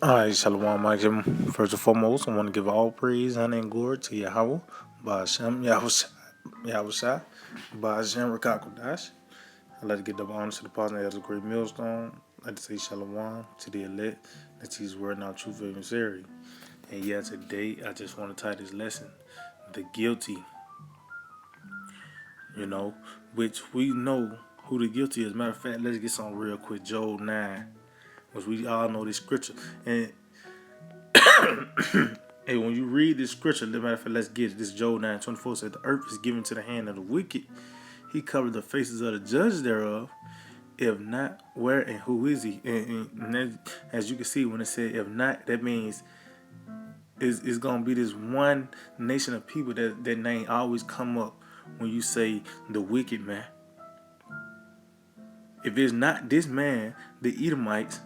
Alright, Shalom, Mike. First and foremost, I want to give all praise, honor, and glory to Yahweh, Ba'ashem, Yahushai, Ba'ashem, Rakakodash. I'd like to give the honor to the partner of the great millstone. I'd like to say Shalom to the elect, that he's word now truth and sincerity. And yeah, today I just want to title this lesson, The Guilty, which we know who the guilty is. Matter of fact, let's get some real quick. Job 9, which we all know this scripture. And when you read this scripture, matter of fact, let's get it. This Job 9:24 says, the earth is given to the hand of the wicked. He covered the faces of the judges thereof. If not, where and who is he? And as you can see, when it said if not, that means it's going to be this one nation of people that name always come up when you say the wicked man. If it's not this man, the Edomites,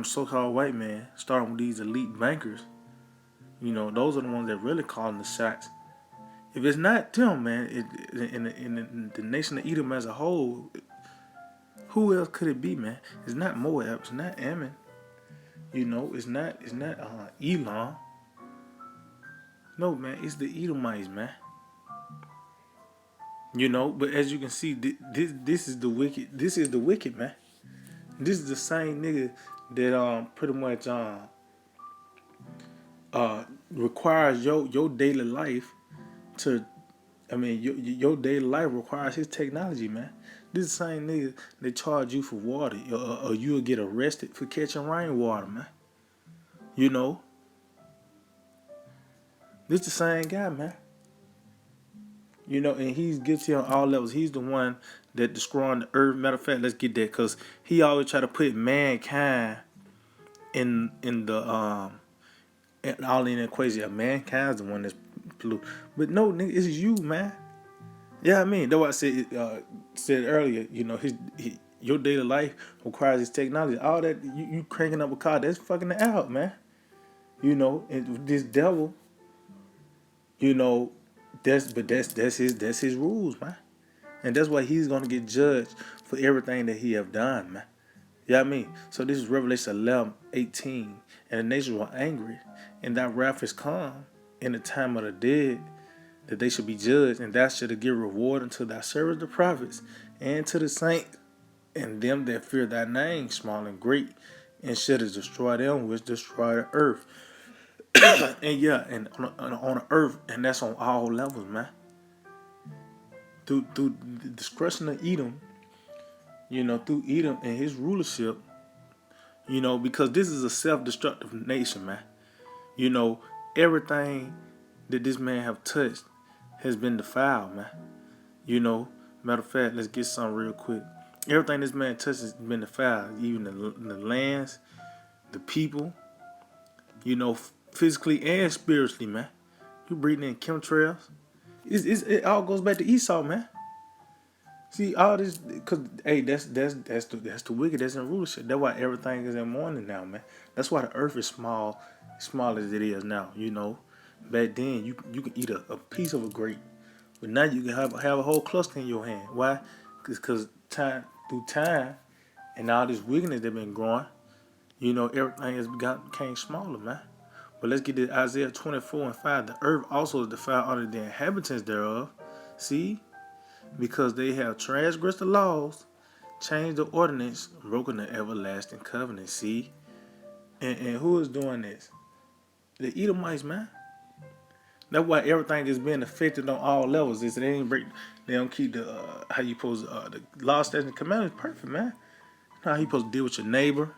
so-called white man, starting with these elite bankers, those are the ones that really calling the shots. If it's not them, man, in the nation of Edom as a whole, who else could it be, man? It's not Moab. It's not Ammon. It's not Elam. No, man, it's the Edomites, man. But as you can see, this is the wicked. This is the wicked, man. This is the same nigga that pretty much requires your daily life to. Your daily life requires his technology, man. This is the same nigga that charge you for water, or you'll get arrested for catching rainwater, man. This the same guy, man. And he's guilty on all levels. He's the one that destroying the earth. Matter of fact, let's get that, because he always try to put mankind in the all in the equation. Mankind's the one that's blue. But no, nigga, it's you, man. Yeah, that's what I said earlier. Your daily life requires this technology. All that you cranking up a car, that's fucking it out, man. And this devil, that's his rules, man. And that's why he's gonna get judged for everything that he have done, man. So this is Revelation 11:18. And the nations were angry, and that wrath is come in the time of the dead, that they should be judged, and thou should give reward unto thy servants the prophets, and to the saints, and them that fear thy name, small and great, and should destroy them which destroy the earth. and on the earth, and that's on all levels, man. Through the discretion of Edom, through Edom and his rulership, because this is a self-destructive nation, man. Everything that this man have touched has been defiled, man. Matter of fact, let's get something real quick. Everything this man touches has been defiled, even the lands, the people, physically and spiritually, man. You breathing in chemtrails. It all goes back to Esau, man. See, all this, cause hey, that's the wicked that's in rulership. That's why everything is in mourning now, man. That's why the earth is small as it is now. Back then you could eat a piece of a grape, but now you can have a whole cluster in your hand. Why? Because through time and all this wickedness that been growing, everything has became smaller, man. But let's get to Isaiah 24:5. The earth also is defiled under the inhabitants thereof. See? Because they have transgressed the laws, changed the ordinance, broken the everlasting covenant. See? And who is doing this? The Edomites, man. That's why everything is being affected on all levels. They don't keep the how you supposed the law, statutes, and commandments perfect, man. How you supposed to deal with your neighbor?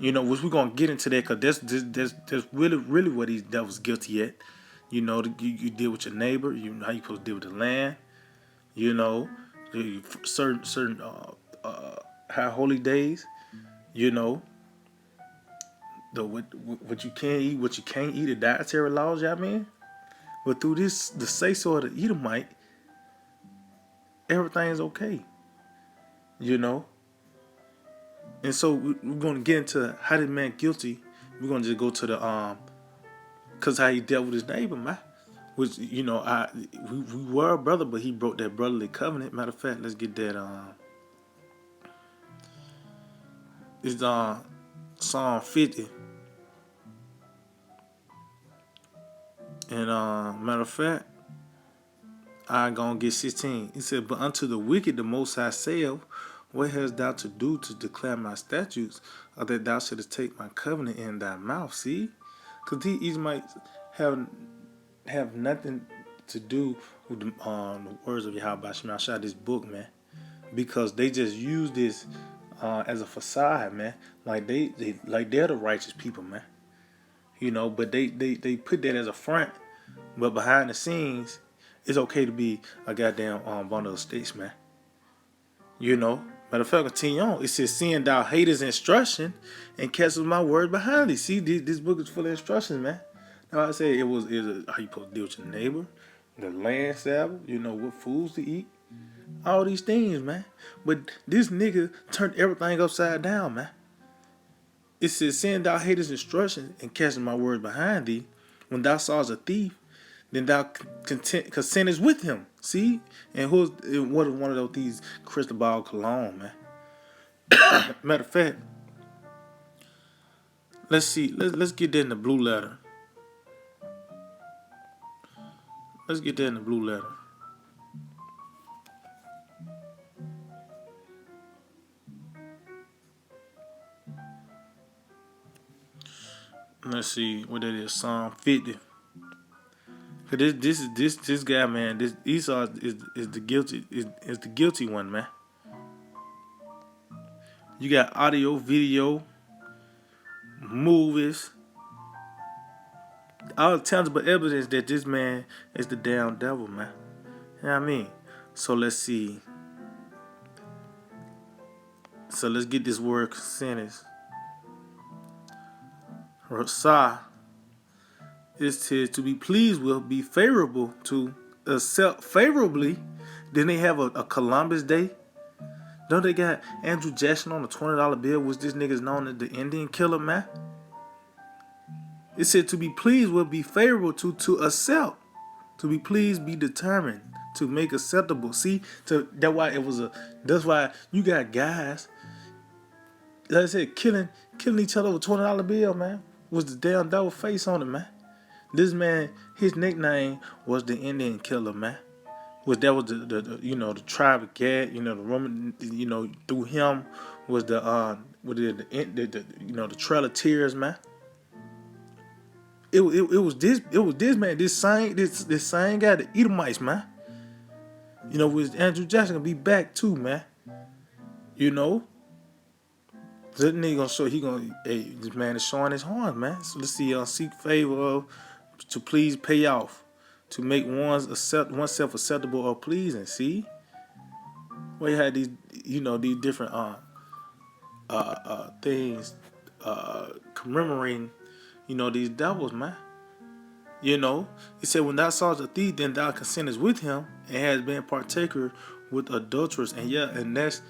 Which we're gonna get into that, because that's really what these devils guilty at. You deal with your neighbor. How you supposed to deal with the land. Certain high holy days. The what you can eat, what you can't eat, the dietary laws. But through the say so of the Edomite, everything's okay. And so we're gonna get into how this man guilty. We're gonna just go to the cause how he dealt with his neighbor, man. Which we were a brother, but he broke that brotherly covenant. Matter of fact, let's get that it's Psalm 50. And matter of fact, I gonna get 16. He said, but unto the wicked the Most High saith, what hast thou to do to declare my statutes, or that thou shouldest take my covenant in thy mouth? See, because these Edomites have nothing to do with the words of Yahweh Shema Shah, this book, man, because they just use this as a facade, man. Like they're the righteous people, man. You know, but they put that as a front, but behind the scenes, it's okay to be a goddamn bundle of sticks, man. You know, matter of fact, continue on. It says, seeing thou hatest instruction and castest my word behind thee. See, this book is full of instructions, man. Now I say it was how you supposed to deal with your neighbor, the land Sabbath, you know, what foods to eat, all these things, man. But this nigga turned everything upside down, man. It says, seeing thou hatest instruction and casting my word behind thee, when thou sawest a thief, then thou consentest with him. See? And what is one of those these crystal ball cologne, man? Matter of fact, let's see. Let's get that in the blue letter. Let's get that in the blue letter. Let's see what that is. Psalm 50. This guy, man. This Esau is the guilty one, man. You got audio, video, movies, all tangible evidence that this man is the damn devil, man. You know what I mean? So let's see. So let's get this word sentence. Rasah is to be pleased with, be favorable to, accept favorably. Then they have a Columbus Day. Don't they got Andrew Jackson on a $20 bill, which this nigga's known as the Indian killer, man? It said to be pleased with, be favorable to accept. To be pleased, be determined. To make acceptable. See, that's why you got guys, like I said, killing each other with $20 bill, man. Was the damn devil face on it, man. This man, his nickname was the Indian killer, man. That was the tribe of Gad, the Roman, through him was the Trail of Tears, man. It was this man, this same guy, the Edomites, man. With Andrew Jackson gonna be back too, man. That nigga gonna show this man is showing his horns, man. So let's see, seek favor of, to please pay off, to make oneself acceptable or pleasing. See, we had these different things commemorating these devils, man. It said, when thou sawest a thief, then thou consentest with him, and has been partaker with adulterers. And that's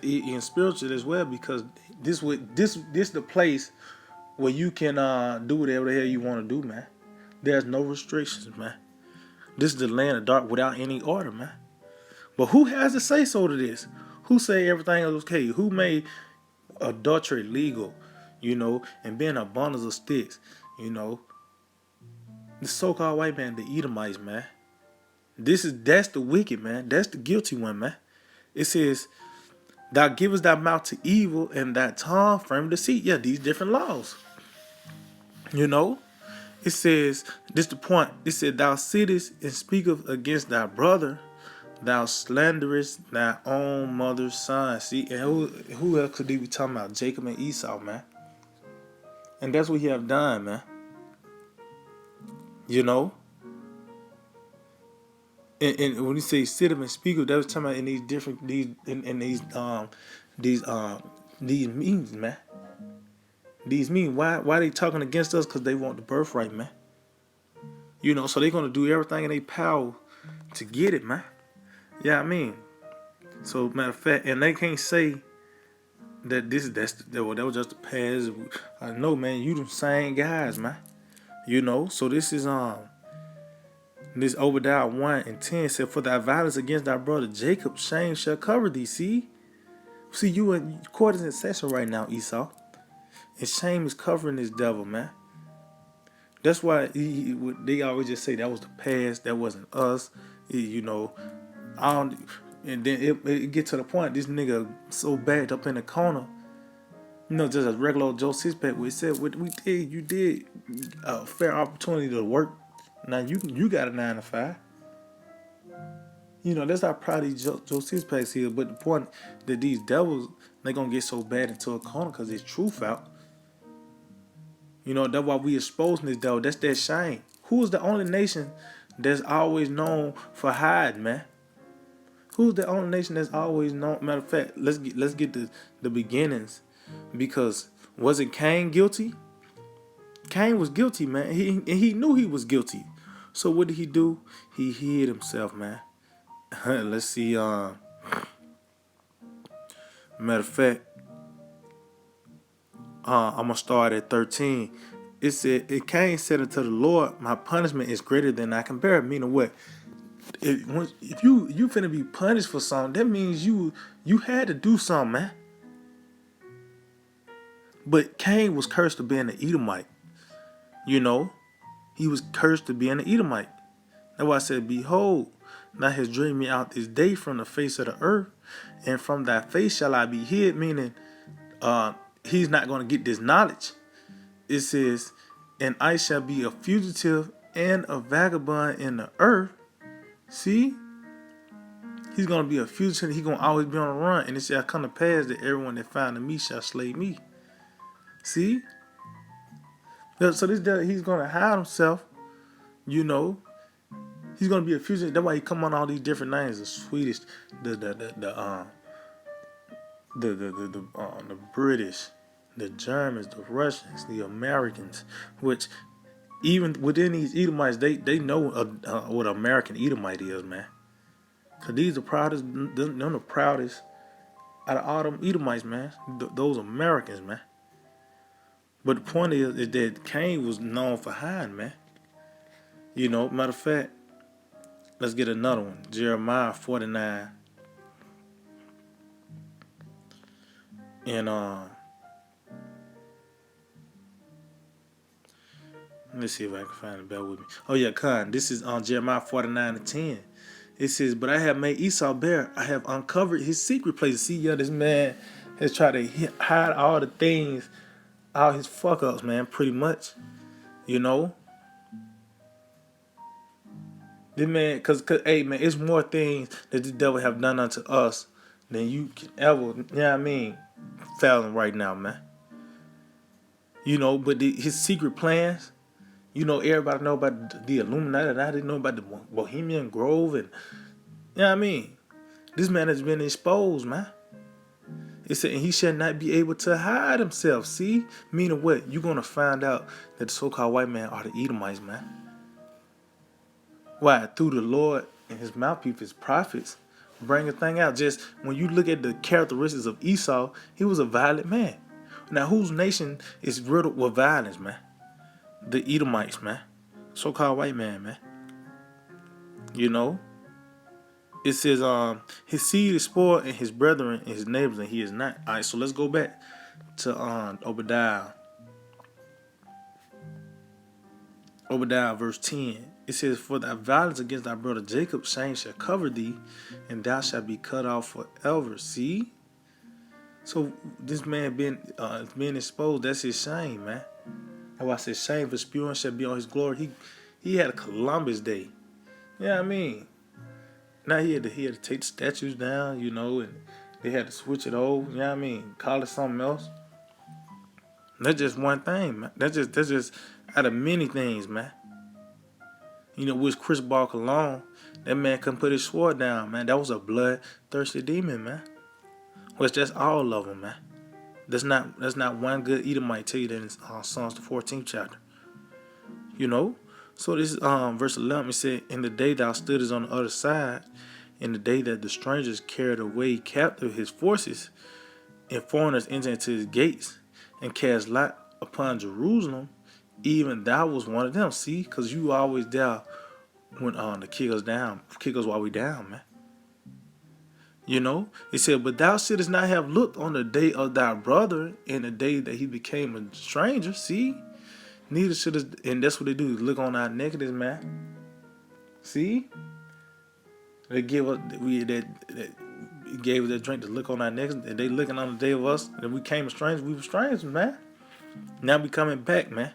in spiritual as well, because this the place where you can do whatever the hell you want to do, man. There's no restrictions, man. This is the land of dark without any order, man. But who has to say so to this? Who say everything is okay? Who made adultery legal, and being a bundles of sticks, The so-called white man, the Edomites, man. That's the wicked, man. That's the guilty one, man. It says, thou givest thy mouth to evil, and thy tongue firm deceit. Yeah, these different laws. It says, this the point. It said, thou sittest and speakest against thy brother, thou slanderest thy own mother's son. See, and who else could he be talking about? Jacob and Esau, man. And that's what he have done, man. And when you say sit up and speak, that was talking about in these different these means, man. These mean why they talking against us? Because they want the birthright, man. So they're gonna do everything in their power to get it, man. Yeah, I mean. So matter of fact, and they can't say that that was just the past. I know, man. You the same guys, man. So this is this Obadiah 1:10 said, for thy violence against thy brother Jacob, shame shall cover thee. See, you in court is in session right now, Esau, and shame is covering this devil, man. That's why they always just say that was the past. That wasn't us. You know, I don't. And then it get to the point. This nigga so backed up in the corner. You know, just a regular old Joe Sixpack. We said what we did. You did a fair opportunity to work. Now you got a 9 to 5. You know, that's how proud these Joe Sixpacks here. But the point that these devils, they gonna get so bad into a corner because it's truth out. You know, that's why we exposing this devil. That's that shame. Who's the only nation that's always known for hiding, man? Who's the only nation that's always known? Matter of fact, let's get the beginnings, because wasn't Cain guilty? Cain was guilty, man. He knew he was guilty. So what did he do? He hid himself, man. Let's see. Matter of fact, I'm gonna start at 13. It said, "It Cain said unto the Lord, my punishment is greater than I can bear." Meaning what? If you finna be punished for something, that means you had to do something, man. But Cain was cursed to being an Edomite. You know, he was cursed to being an Edomite. That's why I said, "Behold, thou hast driven me out this day from the face of the earth, and from thy face shall I be hid." Meaning, he's not going to get this knowledge. It says, "And I shall be a fugitive and a vagabond in the earth." See? He's going to be a fugitive. He's going to always be on the run. And it shall come to pass that everyone that findeth me shall slay me. See? So this devil, he's going to hide himself. You know. He's going to be a fugitive. That's why he come on all these different names. The Swedish, the British, the Germans, the Russians, the Americans, which even within these Edomites, they know what American Edomite is, man. Cause these are proudest, them the proudest out of all them Edomites, man. Those Americans, man. But the point is that Cain was known for hiding, man. You know, matter of fact, let's get another one. Jeremiah 49. And let's see if I can find it. Bear with me. Oh yeah, Khan. This is on Jeremiah 49:10. It says, "But I have made Esau bare. I have uncovered his secret places." See, yeah, this man has tried to hide all the things, all his fuck ups, man. Pretty much, you know. This man, cause hey, man, it's more things that the devil have done unto us than you can ever, you know what I mean, fathom right now, man. You know, but his secret plans. You know, everybody know about the Illuminati. I didn't know about the Bohemian Grove, and you know what I mean. This man has been exposed, man. It said, "And he shall not be able to hide himself." See, meaning what? You're gonna find out that the so-called white man are the Edomites, man. Why? Through the Lord and his mouthpiece, his prophets, bring a thing out. Just when you look at the characteristics of Esau, he was a violent man. Now, whose nation is riddled with violence, man? The Edomites, man. So-called white man. You know? It says, his seed is spoiled and his brethren and his neighbors, and he is not. Alright, so let's go back to Obadiah. Obadiah verse 10. It says, "For thy violence against thy brother Jacob, shame shall cover thee, and thou shalt be cut off forever." See? So this man being exposed, that's his shame, man. That's why I said shame for spewing shall be on his glory. He had a Columbus Day. You know what I mean? Now he had to take the statues down, you know, and they had to switch it over, you know what I mean? Call it something else. That's just one thing, man. That's just out of many things, man. You know, which Chris Ball Cologne, that man couldn't put his sword down, man. That was a bloodthirsty demon, man. Which that's all of them, man. That's not one good Edomite tell you that in Psalms the 14th chapter. You know? So this verse 11, it said, "In the day thou stoodest on the other side, in the day that the strangers carried away captive his forces, and foreigners entered into his gates, and cast lot upon Jerusalem, even thou was one of them." See, because you always there when to kick us while we down, man. You know, it said, "But thou shouldest not have looked on the day of thy brother, in the day that he became a stranger." See, Neither should us, and that's what they do. Look on our nakedness, man. See, they give us that gave us that drink to look on our necks, and they looking on the day of us, and we came strangers. We were strangers, man. Now we coming back, man.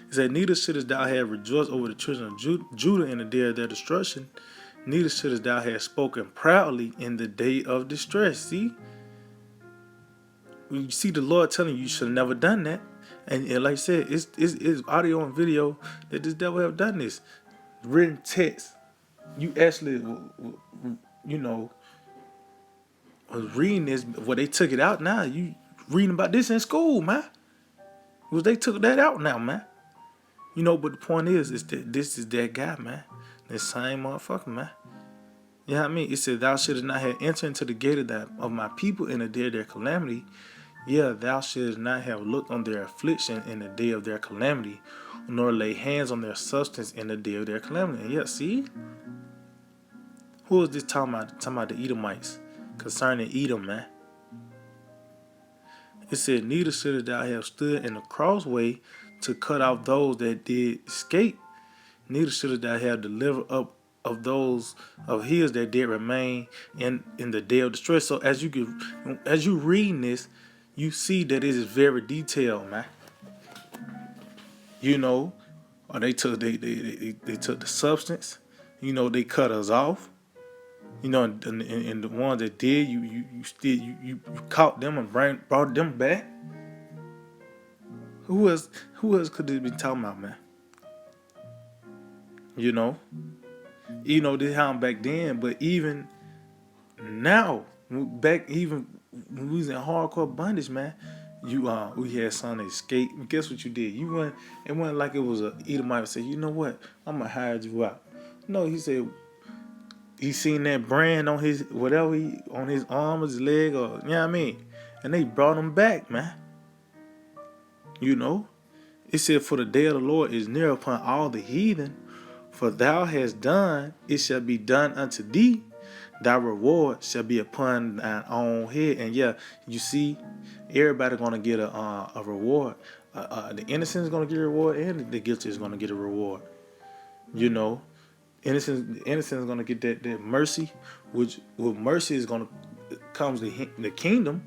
It said, neither shouldest thou have rejoiced over the children of Judah in the day of their destruction, neither shouldest thou have spoken proudly in the day of distress. See, you see the Lord telling you should have never done that. And like I said, it's audio and video that this devil have done this. Written text. You actually, you know, was reading this, well, they took it out now. You reading about this in school, man. Was they took that out now, man. You know, but the point is that this is that guy, man. The same motherfucker, man. You know what I mean? It said, thou shouldst not have entered into the gate of my people in the day of their calamity. Yeah, thou shouldst not have looked on their affliction in the day of their calamity, nor lay hands on their substance in the day of their calamity. And yeah, see? Who is this talking about? Talking about the Edomites. Concerning Edom, man. It said, neither should thou have stood in the crossway to cut off those that did escape. Neither should thou have delivered up of those of his that did remain in the day of distress. So as you reading this, you see that it is very detailed, man. You know, or they took the substance. You know, they cut us off. You know, and the ones that did, you caught them and brought them back. Who else could they be talking about, man? You know, this happened back then, but even now, back even when we was in hardcore bondage, man, we had some escape. Guess what you did? It wasn't like it was a Edomite say, you know what, I'm gonna hire you out. No, he said he seen that brand on his whatever on his arm or his leg, or you know what I mean, and they brought him back, man. You know, it said, for the day of the Lord is near upon all the heathen. For thou hast done, it shall be done unto thee. Thy reward shall be upon thine own head. And yeah, you see, everybody gonna get a reward. The innocent is gonna get a reward, and the guilty is gonna get a reward. You know, innocent is gonna get that mercy, which with mercy is gonna comes the kingdom,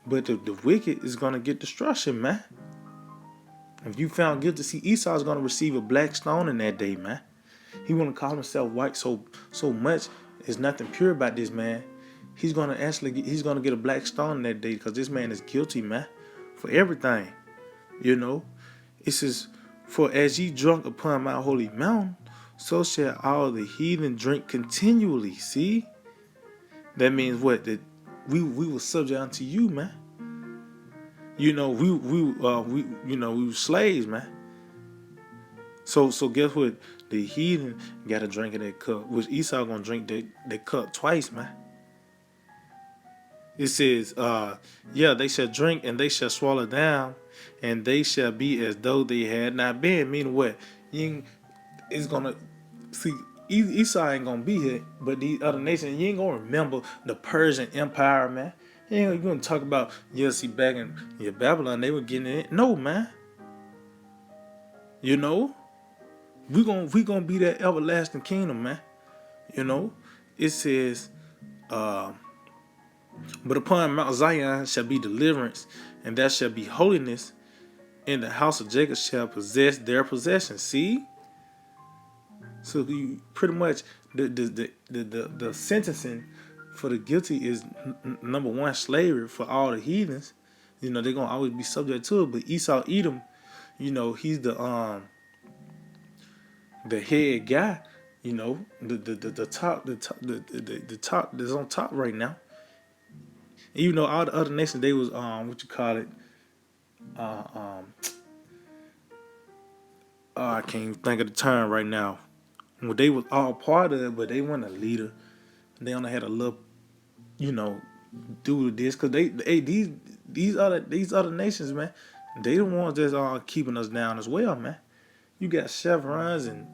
but the wicked is gonna get destruction, man. If you found guilty, see, Esau is gonna receive a black stone in that day, man. He wanna call himself white so much. There's nothing pure about this man. He's gonna get a black stone in that day because this man is guilty, man, for everything. You know, it says, for as ye drunk upon my holy mountain, so shall all the heathen drink continually. See, that means what? That we were subject unto you, man. You know, we were slaves, man. So guess what? The heathen got to drink of that cup, which Esau gonna drink that cup twice, man. It says, they shall drink and they shall swallow down, and they shall be as though they had not been. Meaning what? It's gonna see. Esau ain't gonna be here, but these other nations, you ain't gonna remember the Persian Empire, man. You gonna talk about, see, back in Babylon, they were getting it. No, man. You know, we gonna be that everlasting kingdom, man. You know, it says, but upon Mount Zion shall be deliverance, and there shall be holiness, and the house of Jacob shall possess their possession. See, so you pretty much the sentencing for the guilty is number one, slavery for all the heathens. You know, they're gonna always be subject to it. But Esau, Edom, you know, he's the head guy. You know, the top that's on top right now. And you know, all the other nations, they was I can't even think of the term right now. Well, they was all part of it, but they weren't a leader. They only had a little, do this because these other nations, man, they the ones that's keeping us down as well, man. You got chevrons and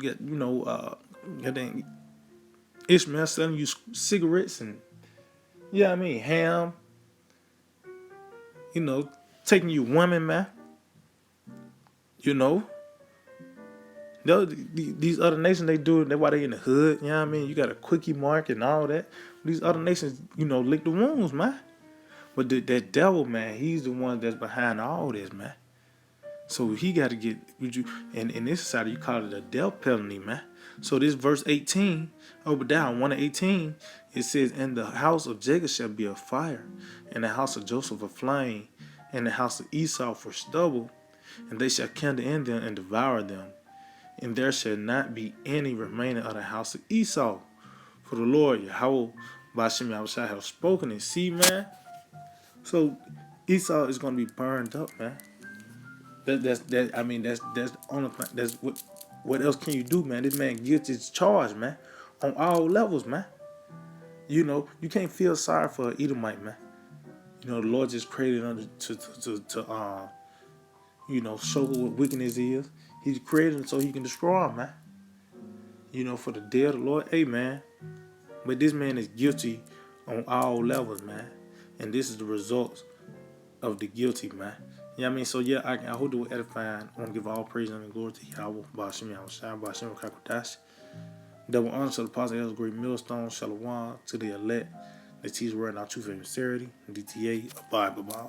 you got Ishmael selling you cigarettes and ham, taking you women, man. You know, these other nations, they do it. That's why they in the hood. You know what I mean? You got a quickie mark and all that. These other nations, lick the wounds, man. But that devil, man, he's the one that's behind all this, man. So he got to get you. And in this society, you call it a death penalty, man. So this verse 18, Obadiah 1:18, it says, "And the house of Jacob shall be a fire, and the house of Joseph a flame, and the house of Esau for stubble, and they shall kindle in them and devour them. And there shall not be any remaining of the house of Esau. For the Lord Yahweh Bashem Yahushua have spoken it." See, man. So Esau is gonna be burned up, man. That I mean that's the only thing. That's what else can you do, man? This man guilty is charged, man, on all levels, man. You can't feel sorry for an Edomite, man. The Lord just created under to show what wickedness is. He's created him so he can destroy him, man. For the day of the Lord, hey, man. But this man is guilty on all levels, man. And this is the results of the guilty, man. You know what I mean? So, yeah, I hope it was edifying. I want to give all praise and glory to Yahweh, Ba'ashem Yahushua, Ba'ashem Kakodash. Double honor to the apostle, elders, great millstone, Shalom, to the elect, that teach word in our truth and sincerity, DTA, abide by.